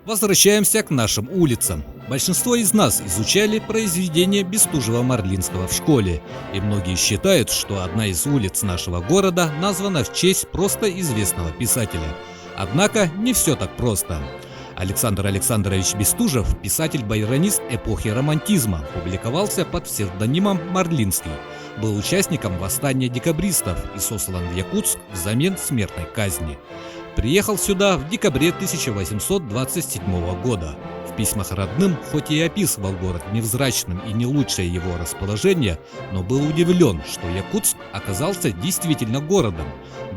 Возвращаемся к нашим улицам. Большинство из нас изучали произведения Бестужева-Марлинского в школе, и многие считают, что одна из улиц нашего города названа в честь просто известного писателя. Однако не все так просто. Александр Александрович Бестужев, писатель-байронист эпохи романтизма, публиковался под псевдонимом Марлинский, был участником восстания декабристов и сослан в Якутск взамен смертной казни. Приехал сюда в декабре 1827 года. В письмах родным хоть и описывал город невзрачным и не лучшее его расположение, но был удивлен, что Якутск оказался действительно городом.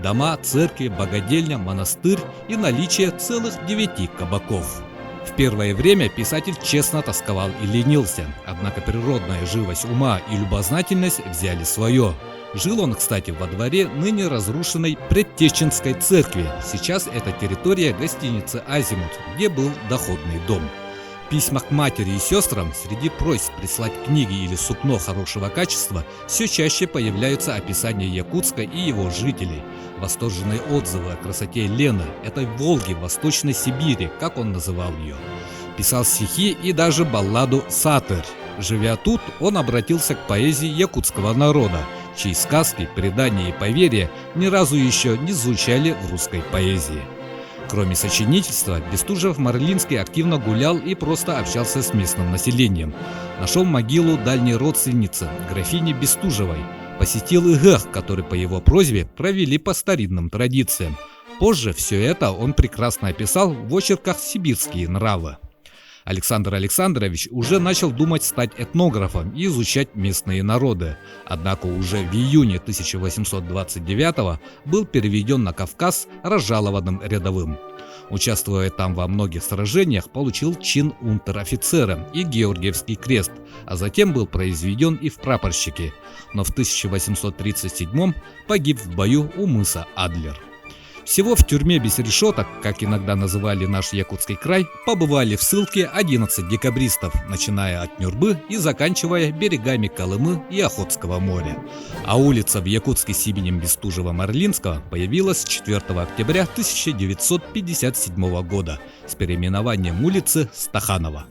Дома, церкви, богадельня, монастырь и наличие целых 9 кабаков. В первое время писатель честно тосковал и ленился, однако природная живость ума и любознательность взяли свое. Жил он, кстати, во дворе ныне разрушенной Предтеченской церкви. Сейчас это территория гостиницы «Азимут», где был доходный дом. В письмах к матери и сестрам среди просьб прислать книги или сукно хорошего качества все чаще появляются описания Якутска и его жителей. Восторженные отзывы о красоте Лены, этой Волги в Восточной Сибири, как он называл ее. Писал стихи и даже балладу «Сатырь». Живя тут, он обратился к поэзии якутского народа, чьи сказки, предания и поверья ни разу еще не звучали в русской поэзии. Кроме сочинительства, Бестужев-Марлинский активно гулял и просто общался с местным населением. Нашел могилу дальней родственницы, графини Бестужевой, посетил Игэх, который по его просьбе провели по старинным традициям. Позже все это он прекрасно описал в очерках «Сибирские нравы». Александр Александрович уже начал думать стать этнографом и изучать местные народы, однако уже в июне 1829 был переведен на Кавказ разжалованным рядовым. Участвуя там во многих сражениях, получил чин унтер-офицера и Георгиевский крест, а затем был произведен и в прапорщики, но в 1837 погиб в бою у мыса Адлер. Всего в тюрьме без решеток, как иногда называли наш Якутский край, побывали в ссылке 11 декабристов, начиная от Нюрбы и заканчивая берегами Колымы и Охотского моря. А улица в Якутске с именем Бестужева-Марлинского появилась 4 октября 1957 года с переименованием улицы Стаханова.